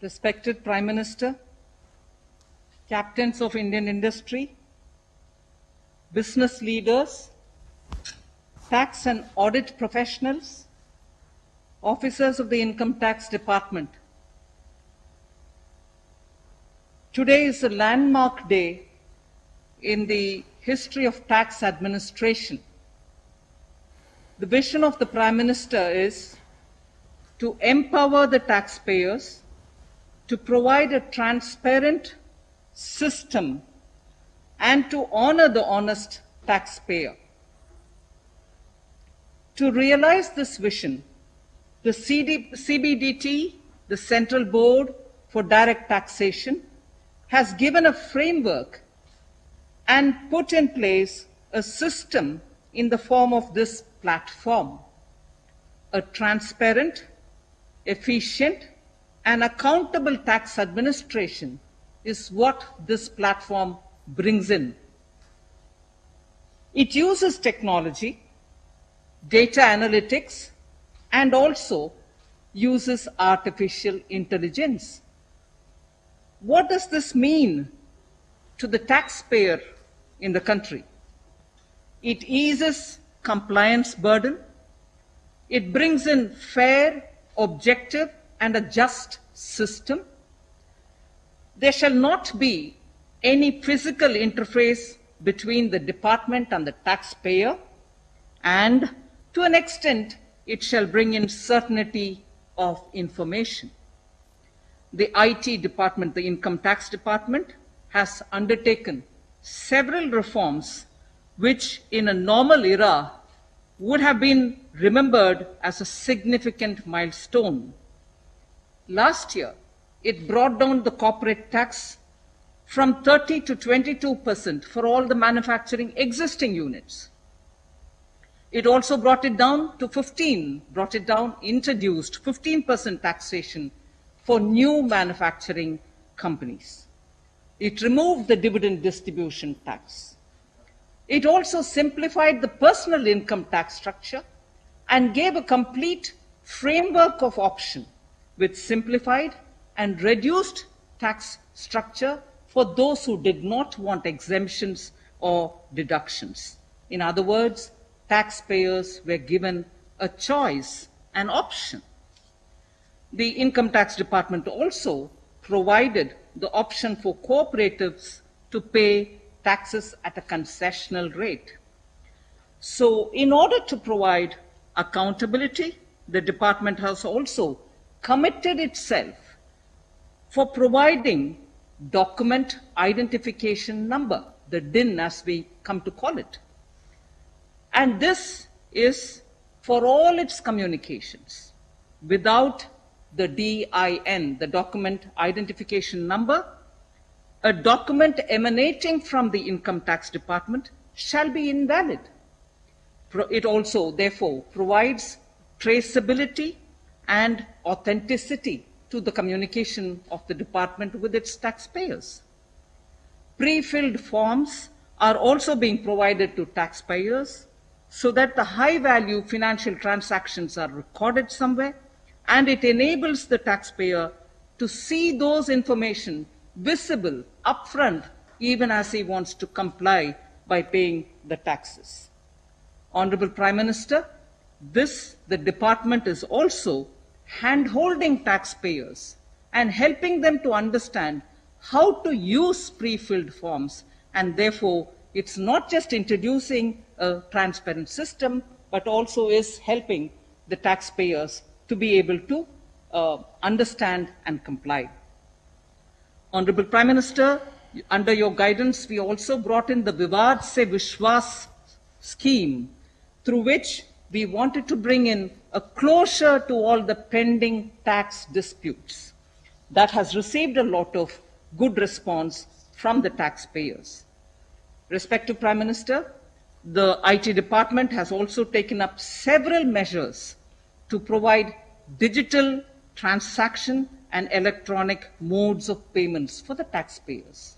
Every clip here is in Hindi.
respected Prime Minister, captains of Indian industry, business leaders, tax and audit professionals, officers of the Income Tax Department. Today is a landmark day in the history of tax administration. The vision of the Prime Minister is to empower the taxpayers, to provide a transparent system, and to honor the honest taxpayer. To realize this vision, the CBDT, the Central Board for Direct Taxation, has given a framework and put in place a system in the form of this platform. A transparent, efficient, and accountable tax administration is what this platform brings in. It uses technology, data analytics, and also uses artificial intelligence. What does this mean to the taxpayer in the country? It eases compliance burden. It brings in fair, objective, and a just system. There shall not be any physical interface between the department and the taxpayer, and to an extent, it shall bring in certainty of information. The IT department, the Income Tax Department, has undertaken several reforms which in a normal era would have been remembered as a significant milestone. Last year, it brought down the corporate tax from 30 to 22% for all the manufacturing existing units. It also brought it down, introduced 15% taxation for new manufacturing companies. It removed the dividend distribution tax. It also simplified the personal income tax structure and gave a complete framework of option with simplified and reduced tax structure for those who did not want exemptions or deductions. In other words, taxpayers were given a choice, an option. The Income Tax Department also provided the option for cooperatives to pay taxes at a concessional rate. So, in order to provide accountability, the department has also committed itself for providing document identification number, the DIN as we come to call it. And this is for all its communications. Without the DIN, the document identification number, a document emanating from the Income Tax Department shall be invalid. It also, therefore, provides traceability and authenticity to the communication of the department with its taxpayers. Pre-filled forms are also being provided to taxpayers so that the high-value financial transactions are recorded somewhere, and it enables the taxpayer to see those information visible upfront even as he wants to comply by paying the taxes. Honorable Prime Minister, the department is also hand-holding taxpayers and helping them to understand how to use pre-filled forms, and therefore it's not just introducing a transparent system, but also is helping the taxpayers to be able to understand and comply. Honorable Prime Minister, under your guidance, we also brought in the Vivad Se Vishwas scheme, through which we wanted to bring in a closure to all the pending tax disputes. That has received a lot of good response from the taxpayers. Respected Prime Minister, the IT department has also taken up several measures to provide digital transaction and electronic modes of payments for the taxpayers.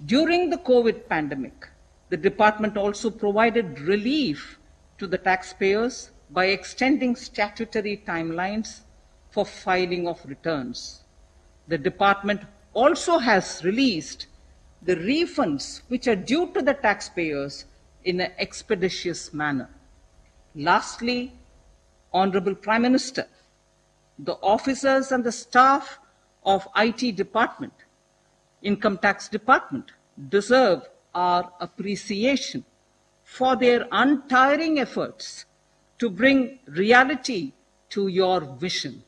During the COVID pandemic, the department also provided relief to the taxpayers by extending statutory timelines for filing of returns. the department also has released the refunds which are due to the taxpayers in an expeditious manner. Lastly, Honorable Prime Minister, the officers and the staff of IT department, Income Tax Department, deserve our appreciation for their untiring efforts to bring reality to your vision.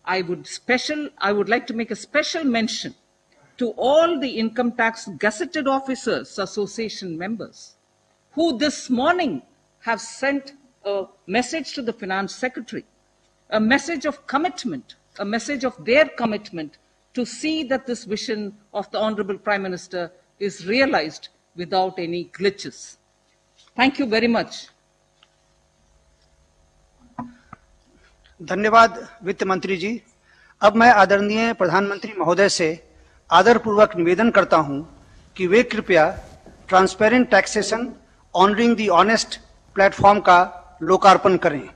I would like to make a special mention to all the Income Tax Gazetted Officers Association members who this morning have sent a message to the Finance Secretary, a message of commitment, a message of their commitment to see that this vision of the Honorable Prime Minister is realized without any glitches. Thank you very much. धन्यवाद वित्त मंत्री जी। अब मैं आदरणीय प्रधानमंत्री महोदय से आदरपूर्वक निवेदन करता हूं कि वे कृपया transparent taxation honouring the honest platform का लोकार्पण करें।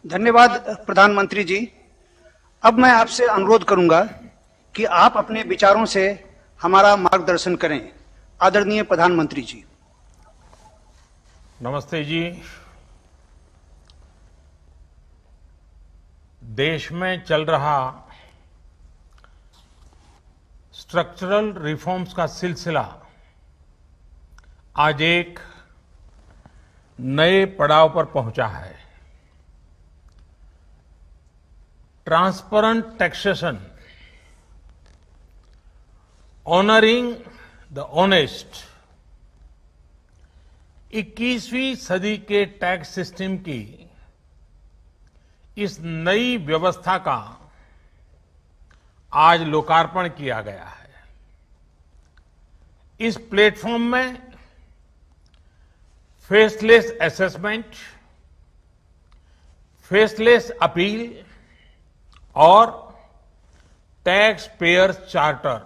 धन्यवाद प्रधानमंत्री जी। अब मैं आपसे अनुरोध करूंगा कि आप अपने विचारों से हमारा मार्गदर्शन करें। आदरणीय प्रधानमंत्री जी। नमस्ते जी। देश में चल रहा स्ट्रक्चरल रिफॉर्म्स का सिलसिला आज एक नए पड़ाव पर पहुंचा है। Transparent taxation, honouring the honest, 21वीं सदी के टैक्स सिस्टम की इस नई व्यवस्था का आज लोकार्पण किया गया है। इस प्लेटफॉर्म में फेसलेस असेसमेंट, फेसलेस अपील और टैक्स पेयर्स चार्टर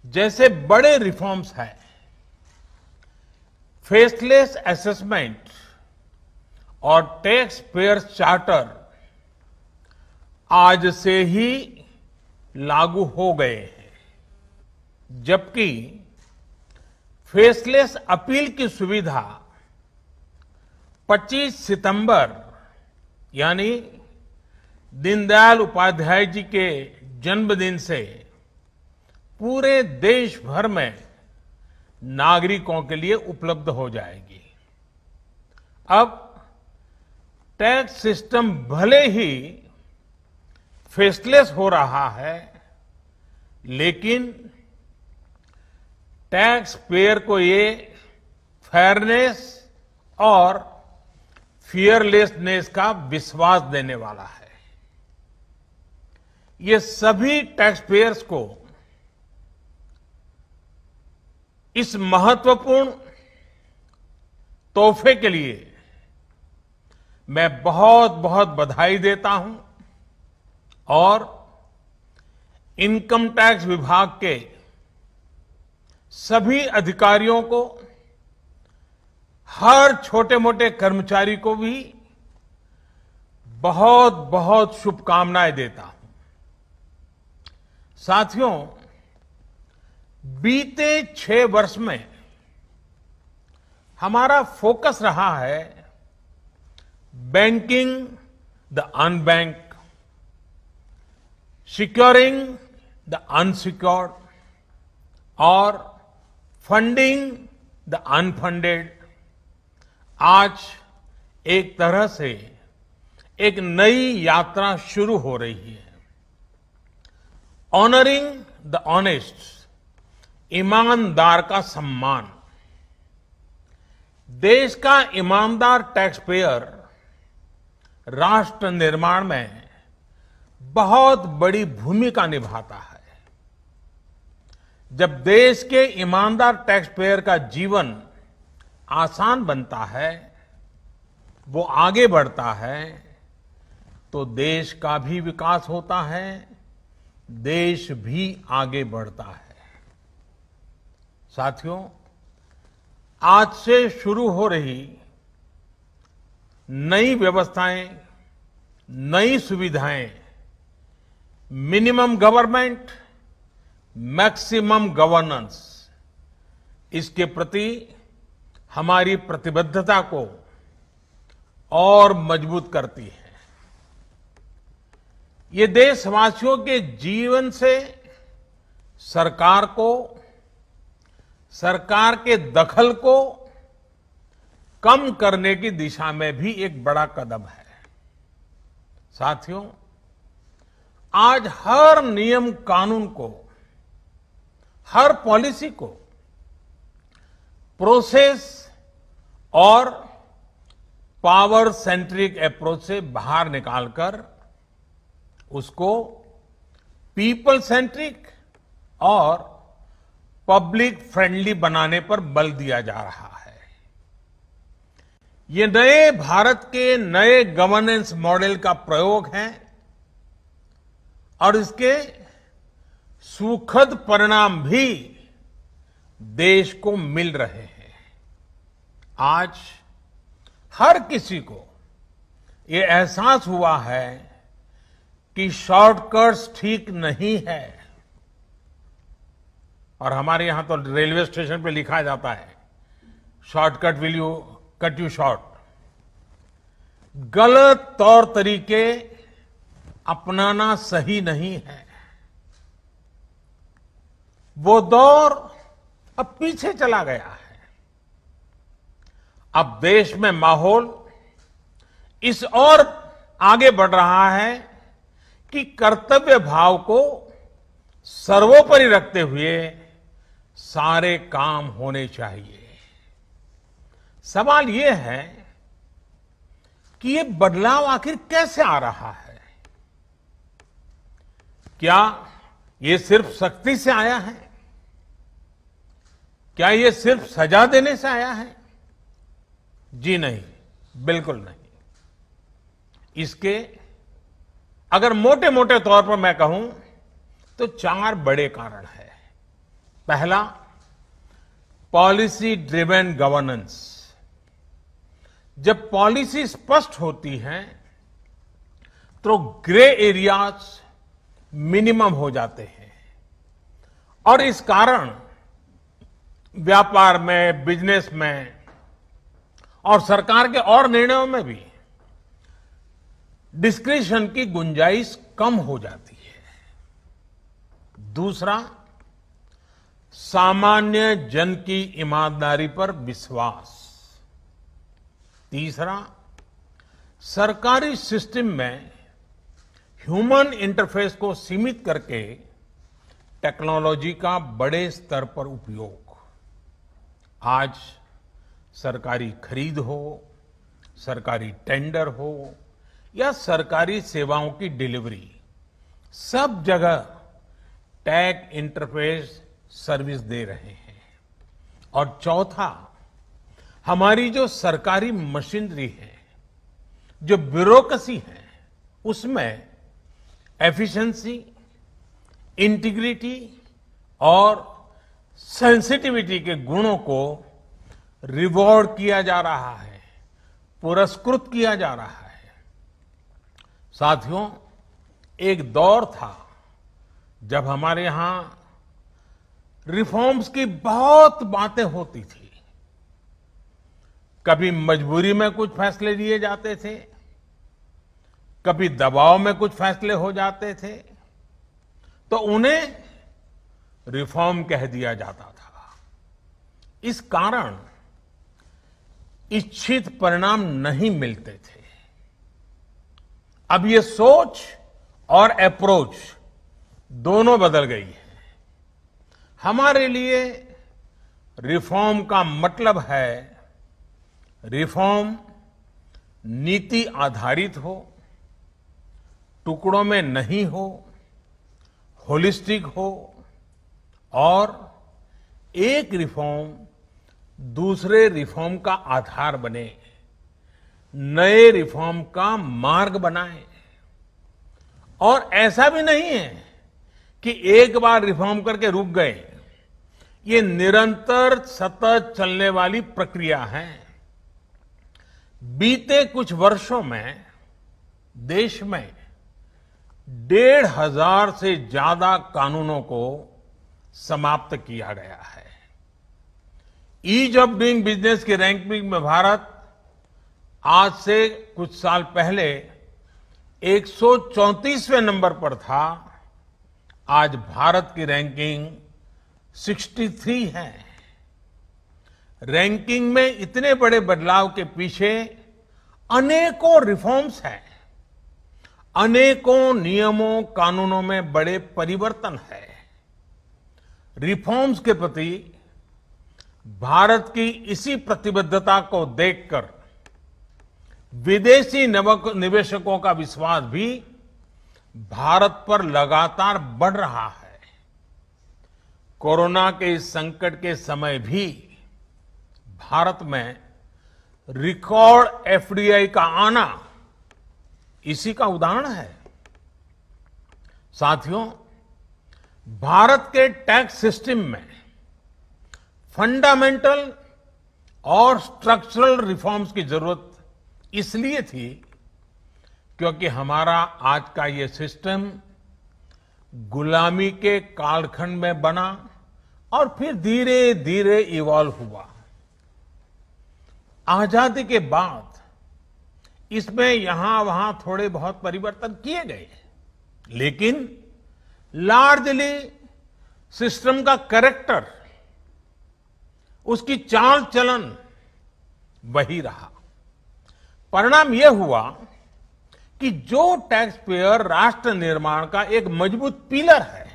जैसे बड़े रिफॉर्म्स हैं। फेसलेस असेसमेंट और टैक्स पेयर्स चार्टर आज से ही लागू हो गए हैं, जबकि फेसलेस अपील की सुविधा 25 सितंबर यानी दीनदयाल उपाध्याय जी के जन्मदिन से पूरे देश भर में नागरिकों के लिए उपलब्ध हो जाएगी। अब टैक्स सिस्टम भले ही फेसलेस हो रहा है, लेकिन टैक्स पेयर को ये फेयरनेस और फियरलेसनेस का विश्वास देने वाला है। ये सभी टैक्स पेयर्स को इस महत्वपूर्ण तोहफे के लिए मैं बहुत बहुत बधाई देता हूं और इनकम टैक्स विभाग के सभी अधिकारियों को, हर छोटे मोटे कर्मचारी को भी बहुत बहुत शुभकामनाएं देता हूं। साथियों, बीते 6 वर्ष में हमारा फोकस रहा है banking the unbanked, securing the unsecured और फंडिंग द अनफंडेड। आज एक तरह से एक नई यात्रा शुरू हो रही है। ऑनरिंग द ऑनेस्ट, ईमानदार का सम्मान। देश का ईमानदार टैक्स पेयर राष्ट्र निर्माण में बहुत बड़ी भूमिका निभाता है। जब देश के ईमानदार टैक्स पेयर का जीवन आसान बनता है, वो आगे बढ़ता है, तो देश का भी विकास होता है, देश भी आगे बढ़ता है। साथियों, आज से शुरू हो रही नई व्यवस्थाएं, नई सुविधाएं, मिनिमम गवर्नमेंट, मैक्सिमम गवर्नेंस, इसके प्रति हमारी प्रतिबद्धता को और मजबूत करती है। ये देशवासियों के जीवन से सरकार को, सरकार के दखल को कम करने की दिशा में भी एक बड़ा कदम है। साथियों, आज हर नियम कानून को, हर पॉलिसी को प्रोसेस और पावर सेंट्रिक अप्रोच से बाहर निकालकर उसको पीपल सेंट्रिक और पब्लिक फ्रेंडली बनाने पर बल दिया जा रहा है। ये नए भारत के नए गवर्नेंस मॉडल का प्रयोग है और इसके सुखद परिणाम भी देश को मिल रहे हैं। आज हर किसी को ये एहसास हुआ है कि शॉर्टकट्स ठीक नहीं है। और हमारे यहां तो रेलवे स्टेशन पे लिखा जाता है, shortcut will you cut you short. गलत तौर तरीके अपनाना सही नहीं है। वो दौर अब पीछे चला गया है। अब देश में माहौल इस ओर आगे बढ़ रहा है कि कर्तव्य भाव को सर्वोपरि रखते हुए सारे काम होने चाहिए। सवाल यह है कि ये बदलाव आखिर कैसे आ रहा है? क्या ये सिर्फ सख्ती से आया है? क्या ये सिर्फ सजा देने से आया है? जी नहीं, बिल्कुल नहीं। इसके अगर मोटे मोटे तौर पर मैं कहूं तो 4 बड़े कारण हैं। पहला, पॉलिसी ड्रिवन गवर्नेंस। जब पॉलिसी स्पष्ट होती है तो ग्रे एरियाज मिनिमम हो जाते हैं और इस कारण व्यापार में, बिजनेस में और सरकार के और निर्णयों में भी डिस्क्रिशन की गुंजाइश कम हो जाती है। दूसरा, सामान्य जन की ईमानदारी पर विश्वास। तीसरा, सरकारी सिस्टम में ह्यूमन इंटरफेस को सीमित करके टेक्नोलॉजी का बड़े स्तर पर उपयोग। आज सरकारी खरीद हो, सरकारी टेंडर हो या सरकारी सेवाओं की डिलीवरी, सब जगह टैग इंटरफेस सर्विस दे रहे हैं। और चौथा, हमारी जो सरकारी मशीनरी है, जो ब्यूरोक्रेसी है, उसमें एफिशिएंसी, इंटीग्रिटी और सेंसिटिविटी के गुणों को रिवॉर्ड किया जा रहा है, पुरस्कृत किया जा रहा है। साथियों, एक दौर था जब हमारे यहां रिफॉर्म्स की बहुत बातें होती थी। कभी मजबूरी में कुछ फैसले लिए जाते थे, कभी दबाव में कुछ फैसले हो जाते थे, तो उन्हें रिफॉर्म कह दिया जाता था। इस कारण इच्छित परिणाम नहीं मिलते थे। अब ये सोच और अप्रोच दोनों बदल गई है। हमारे लिए रिफॉर्म का मतलब है रिफॉर्म नीति आधारित हो, टुकड़ों में नहीं हो, होलिस्टिक हो और एक रिफॉर्म दूसरे रिफॉर्म का आधार बने, नए रिफॉर्म का मार्ग बनाए। और ऐसा भी नहीं है कि एक बार रिफॉर्म करके रुक गए। ये निरंतर सतत चलने वाली प्रक्रिया है। बीते कुछ वर्षों में देश में 1,500 से ज्यादा कानूनों को समाप्त किया गया है। ईज ऑफ डूइंग बिजनेस की रैंकिंग में भारत आज से कुछ साल पहले 134वें नंबर पर था। आज भारत की रैंकिंग 63 है। रैंकिंग में इतने बड़े बदलाव के पीछे अनेकों रिफॉर्म्स हैं, अनेकों नियमों कानूनों में बड़े परिवर्तन है। रिफॉर्म्स के प्रति भारत की इसी प्रतिबद्धता को देखकर विदेशी निवेशकों का विश्वास भी भारत पर लगातार बढ़ रहा है। कोरोना के इस संकट के समय भी भारत में रिकॉर्ड एफडीआई का आना इसी का उदाहरण है। साथियों, भारत के टैक्स सिस्टम में फंडामेंटल और स्ट्रक्चरल रिफॉर्म्स की जरूरत इसलिए थी क्योंकि हमारा आज का ये सिस्टम गुलामी के कालखंड में बना और फिर धीरे धीरे इवॉल्व हुआ। आजादी के बाद इसमें यहां वहां थोड़े बहुत परिवर्तन किए गए, लेकिन लार्जली सिस्टम का कैरेक्टर, उसकी चाल चलन वही रहा। परिणाम यह हुआ कि जो टैक्स पेयर राष्ट्र निर्माण का एक मजबूत पिलर है,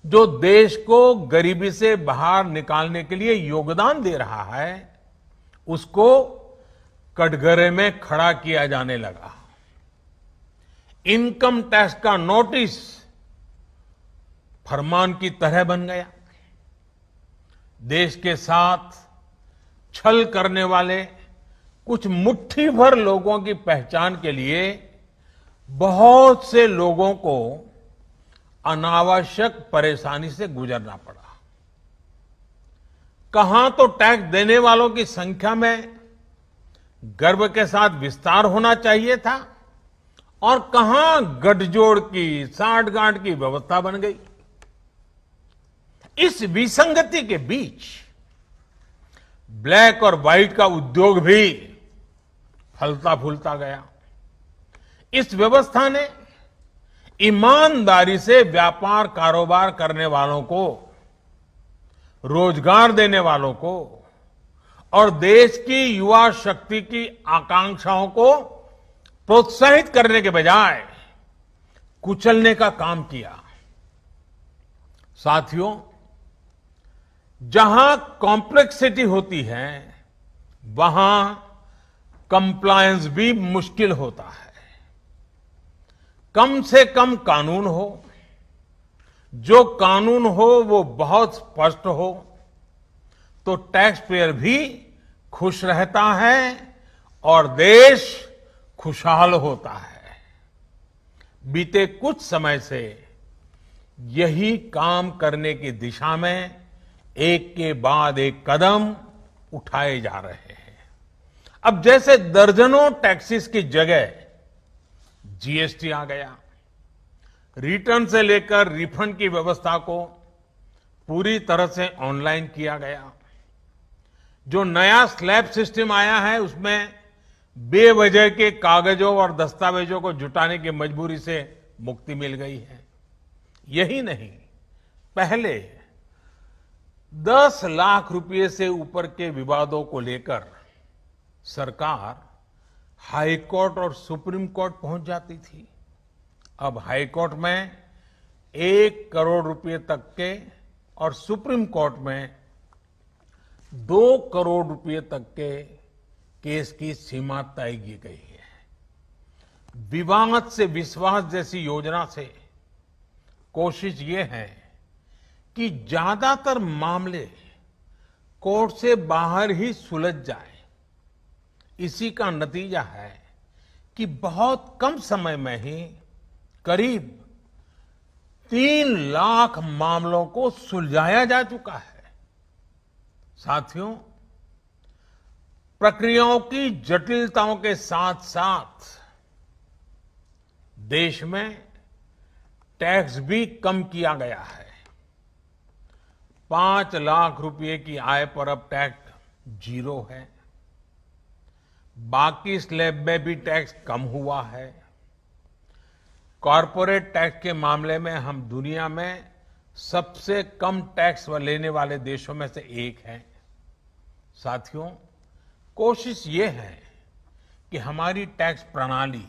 जो देश को गरीबी से बाहर निकालने के लिए योगदान दे रहा है, उसको कटघरे में खड़ा किया जाने लगा। इनकम टैक्स का नोटिस फरमान की तरह बन गया। देश के साथ छल करने वाले कुछ मुट्ठी भर लोगों की पहचान के लिए बहुत से लोगों को अनावश्यक परेशानी से गुजरना पड़ा। कहां तो टैक्स देने वालों की संख्या में गर्व के साथ विस्तार होना चाहिए था और कहां गठजोड़ की, साठगांठ की व्यवस्था बन गई। इस विसंगति के बीच ब्लैक और व्हाइट का उद्योग भी फलता फूलता गया। इस व्यवस्था ने ईमानदारी से व्यापार कारोबार करने वालों को, रोजगार देने वालों को और देश की युवा शक्ति की आकांक्षाओं को प्रोत्साहित करने के बजाय कुचलने का काम किया। साथियों, जहां कॉम्प्लेक्सिटी होती है, वहां कंप्लायंस भी मुश्किल होता है। कम से कम कानून हो, जो कानून हो वो बहुत स्पष्ट हो, तो टैक्स पेयर भी खुश रहता है और देश खुशहाल होता है। बीते कुछ समय से यही काम करने की दिशा में एक के बाद एक कदम उठाए जा रहे हैं। अब जैसे दर्जनों टैक्सेस की जगह जीएसटी आ गया, रिटर्न से लेकर रिफंड की व्यवस्था को पूरी तरह से ऑनलाइन किया गया। जो नया स्लैब सिस्टम आया है, उसमें बेवजह के कागजों और दस्तावेजों को जुटाने की मजबूरी से मुक्ति मिल गई है। यही नहीं, पहले 10 लाख रुपए से ऊपर के विवादों को लेकर सरकार हाई कोर्ट और सुप्रीम कोर्ट पहुंच जाती थी। अब हाई कोर्ट में 1 करोड़ रुपए तक के और सुप्रीम कोर्ट में 2 करोड़ रुपए तक के केस की सीमा तय की गई है। विवाद से विश्वास जैसी योजना से कोशिश ये है कि ज्यादातर मामले कोर्ट से बाहर ही सुलझ जाए। इसी का नतीजा है कि बहुत कम समय में ही करीब 3 लाख मामलों को सुलझाया जा चुका है। साथियों, प्रक्रियाओं की जटिलताओं के साथ साथ देश में टैक्स भी कम किया गया है। 5 लाख रुपए की आय पर अब टैक्स 0 है। बाकी स्लैब में भी टैक्स कम हुआ है। कॉरपोरेट टैक्स के मामले में हम दुनिया में सबसे कम टैक्स लेने वाले देशों में से एक हैं। साथियों, कोशिश ये है कि हमारी टैक्स प्रणाली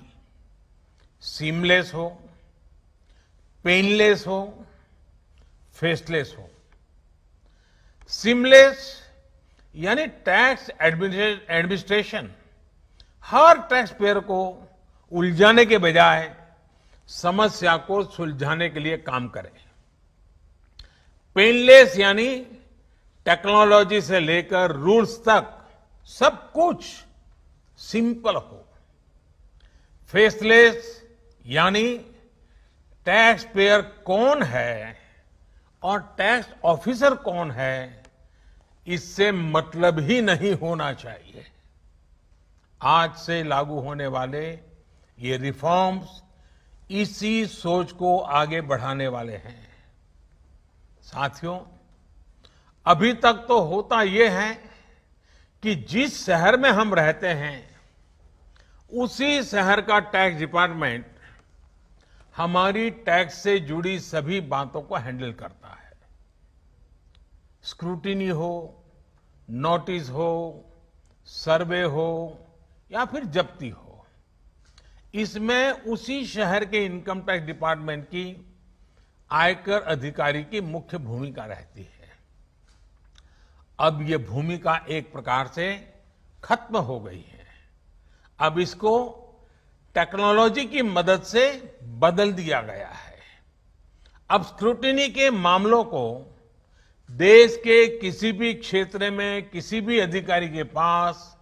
सीमलेस हो, पेनलेस हो, फेसलेस हो। सीमलेस यानी टैक्स एडमिनिस्ट्रेशन हर टैक्स पेयर को उलझाने के बजाय समस्या को सुलझाने के लिए काम करे। पेनलेस यानी टेक्नोलॉजी से लेकर रूल्स तक सब कुछ सिंपल हो। फेसलेस यानी टैक्स पेयर कौन है और टैक्स ऑफिसर कौन है, इससे मतलब ही नहीं होना चाहिए। आज से लागू होने वाले ये रिफॉर्म्स इसी सोच को आगे बढ़ाने वाले हैं। साथियों, अभी तक तो होता यह है कि जिस शहर में हम रहते हैं उसी शहर का टैक्स डिपार्टमेंट हमारी टैक्स से जुड़ी सभी बातों को हैंडल करता है। स्क्रूटिनी हो, नोटिस हो, सर्वे हो या फिर जब्ती हो, इसमें उसी शहर के इनकम टैक्स डिपार्टमेंट की आयकर अधिकारी की मुख्य भूमिका रहती है। अब ये भूमिका एक प्रकार से खत्म हो गई है। अब इसको टेक्नोलॉजी की मदद से बदल दिया गया है। अब स्क्रूटिनी के मामलों को देश के किसी भी क्षेत्र में किसी भी अधिकारी के पास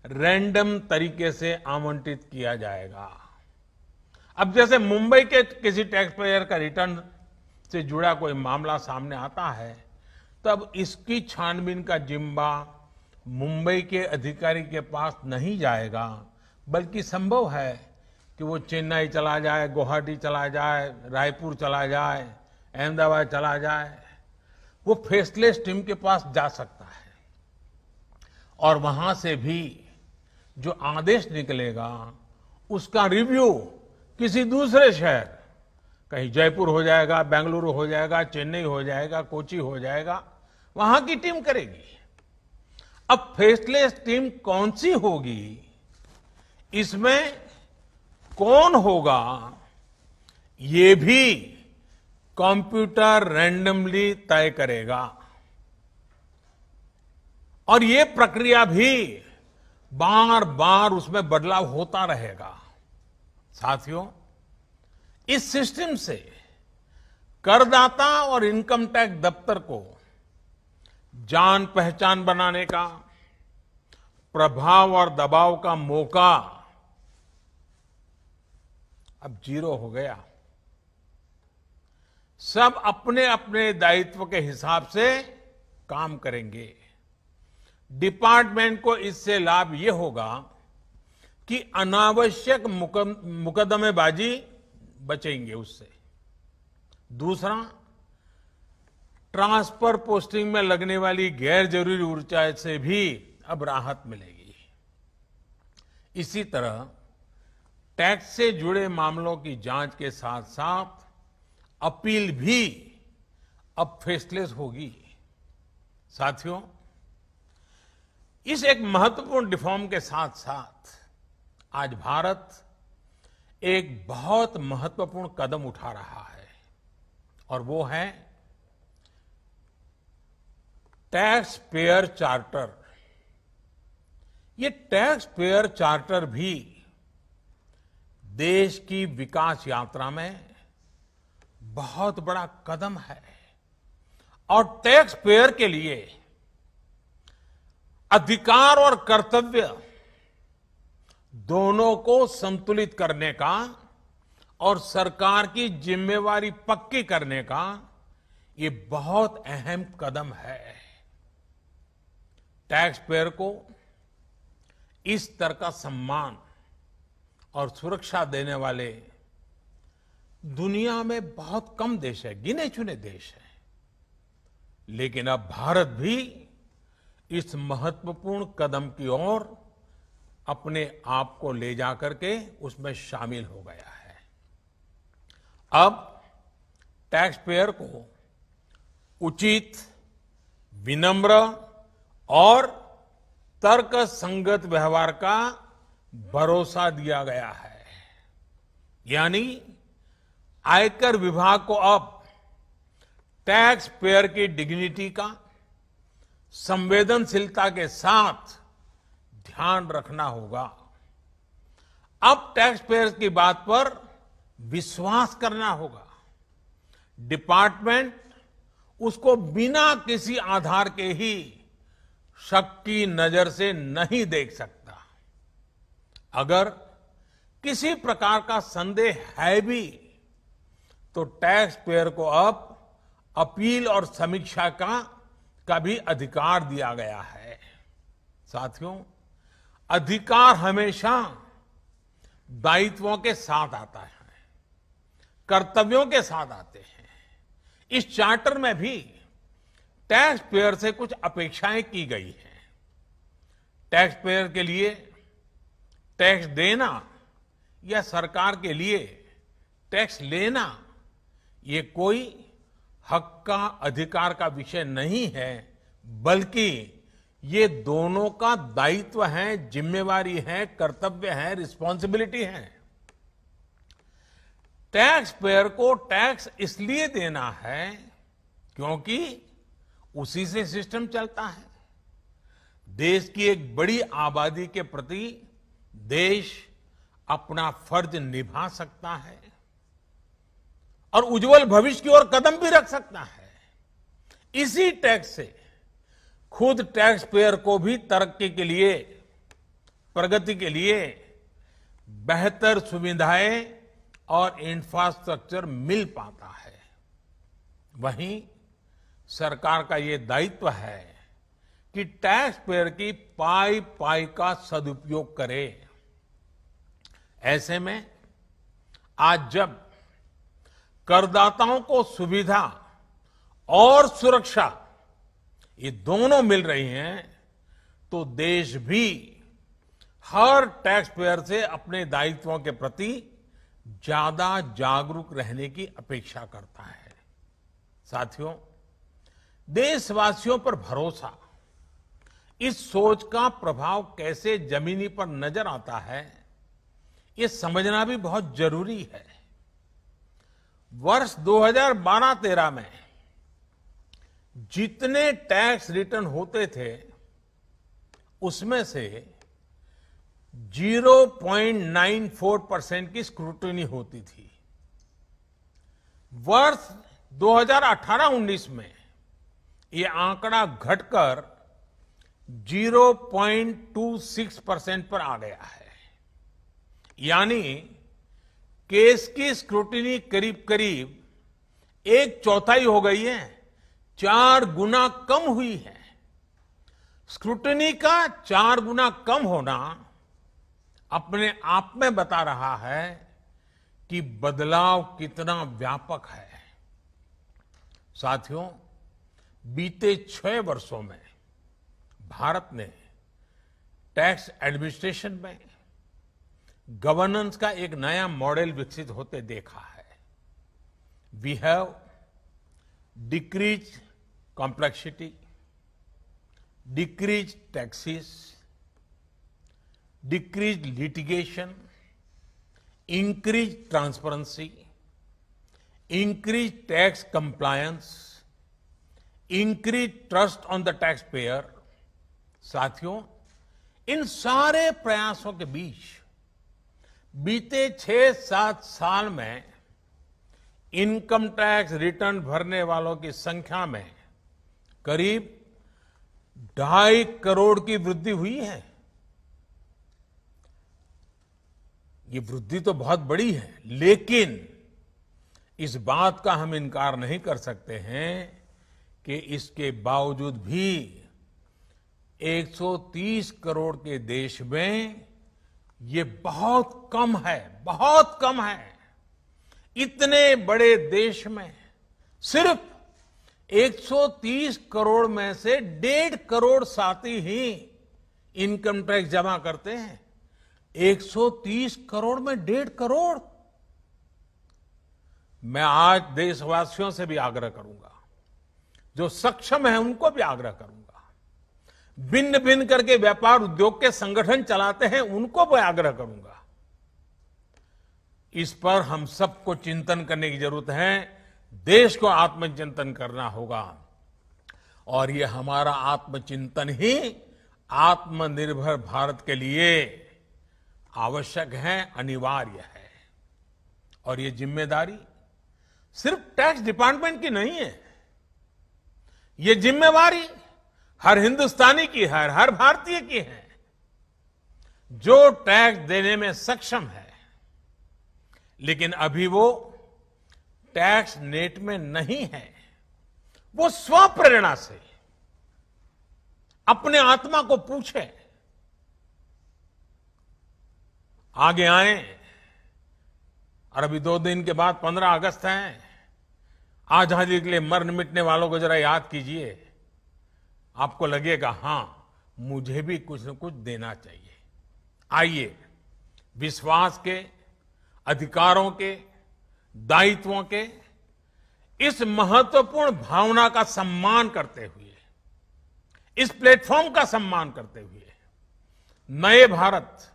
रैंडम तरीके से आवंटित किया जाएगा। अब जैसे मुंबई के किसी टैक्स पेयर का रिटर्न से जुड़ा कोई मामला सामने आता है, तब इसकी छानबीन का जिम्मा मुंबई के अधिकारी के पास नहीं जाएगा, बल्कि संभव है कि वो चेन्नई चला जाए, गुवाहाटी चला जाए, रायपुर चला जाए, अहमदाबाद चला जाए। वो फेसलेस टीम के पास जा सकता है और वहां से भी जो आदेश निकलेगा उसका रिव्यू किसी दूसरे शहर, कहीं जयपुर हो जाएगा, बेंगलुरु हो जाएगा, चेन्नई हो जाएगा, कोची हो जाएगा, वहां की टीम करेगी। अब फेसलेस टीम कौन सी होगी, इसमें कौन होगा, ये भी कंप्यूटर रैंडमली तय करेगा। और ये प्रक्रिया भी बार बार उसमें बदलाव होता रहेगा। साथियों, इस सिस्टम से करदाता और इनकम टैक्स दफ्तर को जान पहचान बनाने का, प्रभाव और दबाव का मौका अब 0 हो गया। सब अपने अपने दायित्व के हिसाब से काम करेंगे। डिपार्टमेंट को इससे लाभ ये होगा कि अनावश्यक मुकदमेबाजी बचेंगे उससे। दूसरा, ट्रांसफर पोस्टिंग में लगने वाली गैर जरूरी ऊर्जा से भी अब राहत मिलेगी। इसी तरह टैक्स से जुड़े मामलों की जांच के साथ साथ अपील भी अब फेसलेस होगी। साथियों, इस एक महत्वपूर्ण रिफॉर्म के साथ साथ आज भारत एक बहुत महत्वपूर्ण कदम उठा रहा है और वो है टैक्स पेयर चार्टर। ये टैक्स पेयर चार्टर भी देश की विकास यात्रा में बहुत बड़ा कदम है और टैक्स पेयर के लिए अधिकार और कर्तव्य दोनों को संतुलित करने का और सरकार की जिम्मेवारी पक्की करने का ये बहुत अहम कदम है। टैक्स पेयर को इस तरह का सम्मान और सुरक्षा देने वाले दुनिया में बहुत कम देश है, गिने चुने देश हैं। लेकिन अब भारत भी इस महत्वपूर्ण कदम की ओर अपने आप को ले जाकर के उसमें शामिल हो गया है। अब टैक्स पेयर को उचित, विनम्र और तर्क संगत व्यवहार का भरोसा दिया गया है। यानी आयकर विभाग को अब टैक्स पेयर की डिग्निटी का संवेदनशीलता के साथ ध्यान रखना होगा। अब टैक्स पेयर्स की बात पर विश्वास करना होगा। डिपार्टमेंट उसको बिना किसी आधार के ही शक की नजर से नहीं देख सकता। अगर किसी प्रकार का संदेह है भी तो टैक्स पेयर को अब अपील और समीक्षा का भी अधिकार दिया गया है। साथियों, अधिकार हमेशा दायित्वों के साथ आता है, कर्तव्यों के साथ आते हैं। इस चार्टर में भी टैक्स पेयर से कुछ अपेक्षाएं की गई हैं। टैक्स पेयर के लिए टैक्स देना या सरकार के लिए टैक्स लेना ये कोई हक का, अधिकार का विषय नहीं है, बल्कि ये दोनों का दायित्व है, जिम्मेवारी है, कर्तव्य है, रिस्पॉन्सिबिलिटी है। टैक्स पेयर को टैक्स इसलिए देना है क्योंकि उसी से सिस्टम चलता है। देश की एक बड़ी आबादी के प्रति देश अपना फर्ज निभा सकता है और उज्जवल भविष्य की ओर कदम भी रख सकता है। इसी टैक्स से खुद टैक्स पेयर को भी तरक्की के लिए, प्रगति के लिए बेहतर सुविधाएं और इंफ्रास्ट्रक्चर मिल पाता है। वहीं सरकार का ये दायित्व है कि टैक्स पेयर की पाई पाई का सदुपयोग करे। ऐसे में आज जब करदाताओं को सुविधा और सुरक्षा ये दोनों मिल रही हैं, तो देश भी हर टैक्स पेयर से अपने दायित्वों के प्रति ज्यादा जागरूक रहने की अपेक्षा करता है। साथियों, देशवासियों पर भरोसा, इस सोच का प्रभाव कैसे जमीनी पर नजर आता है, ये समझना भी बहुत जरूरी है। वर्ष 2012-13 में जितने टैक्स रिटर्न होते थे उसमें से 0.94% की स्क्रूटनी होती थी। वर्ष 2018-19 में ये आंकड़ा घटकर 0.26% पर आ गया है। यानी केस की स्क्रूटनी करीब करीब 1/4 हो गई है, 4 गुना कम हुई है। स्क्रूटनी का 4 गुना कम होना अपने आप में बता रहा है कि बदलाव कितना व्यापक है। साथियों, बीते 6 वर्षों में भारत ने टैक्स एडमिनिस्ट्रेशन में गवर्नेंस का एक नया मॉडल विकसित होते देखा है। We have decrease complexity, decrease taxes, decrease litigation, increase transparency, increase tax compliance, increase trust on the taxpayer. साथियों, इन सारे प्रयासों के बीच बीते 6-7 साल में इनकम टैक्स रिटर्न भरने वालों की संख्या में करीब 2.5 करोड़ की वृद्धि हुई है। ये वृद्धि तो बहुत बड़ी है, लेकिन इस बात का हम इनकार नहीं कर सकते हैं कि इसके बावजूद भी 130 करोड़ के देश में ये बहुत कम है, बहुत कम है। इतने बड़े देश में सिर्फ 130 करोड़ में से 1.5 करोड़ साथी ही इनकम टैक्स जमा करते हैं। 130 करोड़ में 1.5 करोड़। मैं आज देशवासियों से भी आग्रह करूंगा, जो सक्षम है उनको भी आग्रह करूंगा, भिन्न भिन्न करके व्यापार उद्योग के संगठन चलाते हैं उनको भी आग्रह करूंगा। इस पर हम सबको चिंतन करने की जरूरत है, देश को आत्मचिंतन करना होगा और ये हमारा आत्मचिंतन ही आत्मनिर्भर भारत के लिए आवश्यक है, अनिवार्य है। और ये जिम्मेदारी सिर्फ टैक्स डिपार्टमेंट की नहीं है, ये जिम्मेवारी हर हिंदुस्तानी की है, हर भारतीय की है जो टैक्स देने में सक्षम है, लेकिन अभी वो टैक्स नेट में नहीं है। वो स्वप्रेरणा से अपने आत्मा को पूछे, आगे आए। और अभी 2 दिन के बाद 15 अगस्त है। आजादी के लिए मरने मिटने वालों को जरा याद कीजिए, आपको लगेगा हां मुझे भी कुछ न कुछ देना चाहिए। आइए विश्वास के, अधिकारों के, दायित्वों के इस महत्वपूर्ण भावना का सम्मान करते हुए, इस प्लेटफॉर्म का सम्मान करते हुए नए भारत,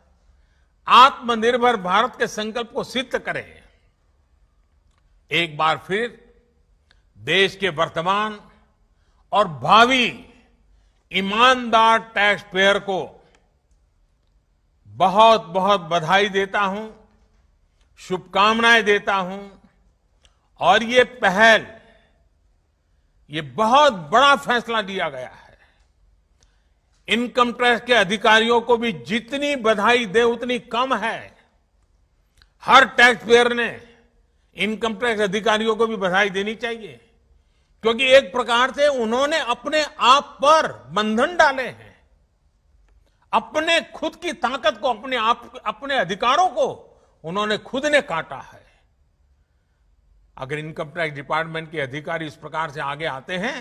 आत्मनिर्भर भारत के संकल्प को सिद्ध करें। एक बार फिर देश के वर्तमान और भावी ईमानदार टैक्स पेयर को बहुत बहुत बधाई देता हूं, शुभकामनाएं देता हूं। और ये पहल, ये बहुत बड़ा फैसला लिया गया है। इनकम टैक्स के अधिकारियों को भी जितनी बधाई दे उतनी कम है। हर टैक्स पेयर ने इनकम टैक्स अधिकारियों को भी बधाई देनी चाहिए, क्योंकि एक प्रकार से उन्होंने अपने आप पर बंधन डाले हैं, अपने खुद की ताकत को, अपने अधिकारों को उन्होंने खुद ने काटा है। अगर इनकम टैक्स डिपार्टमेंट के अधिकारी इस प्रकार से आगे आते हैं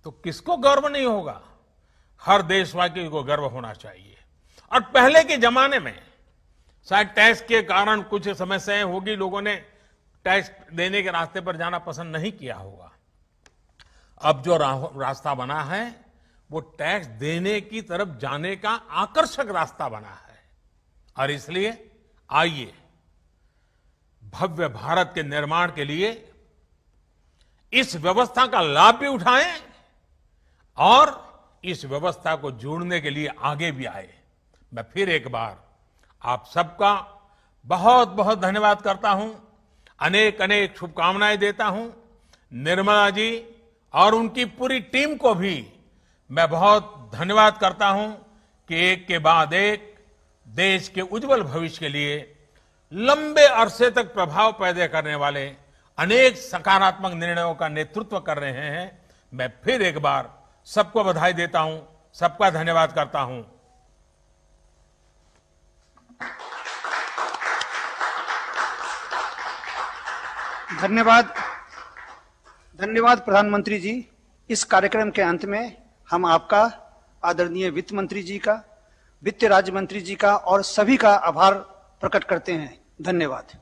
तो किसको गर्व नहीं होगा? हर देशवासी को गर्व होना चाहिए। और पहले के जमाने में शायद टैक्स के कारण कुछ समस्याएं होगी, लोगों ने टैक्स देने के रास्ते पर जाना पसंद नहीं किया होगा। अब जो रास्ता बना है वो टैक्स देने की तरफ जाने का आकर्षक रास्ता बना है। और इसलिए आइए भव्य भारत के निर्माण के लिए इस व्यवस्था का लाभ भी उठाएं और इस व्यवस्था को जोड़ने के लिए आगे भी आए। मैं फिर एक बार आप सबका बहुत बहुत धन्यवाद करता हूं, अनेक अनेक शुभकामनाएं देता हूं। निर्मला जी और उनकी पूरी टीम को भी मैं बहुत धन्यवाद करता हूं कि एक के बाद एक देश के उज्जवल भविष्य के लिए लंबे अरसे तक प्रभाव पैदा करने वाले अनेक सकारात्मक निर्णयों का नेतृत्व कर रहे हैं। मैं फिर एक बार सबको बधाई देता हूं, सबका धन्यवाद करता हूं। धन्यवाद, धन्यवाद प्रधानमंत्री जी। इस कार्यक्रम के अंत में हम आपका, आदरणीय वित्त मंत्री जी का, वित्त राज्य मंत्री जी का और सभी का आभार प्रकट करते हैं। धन्यवाद।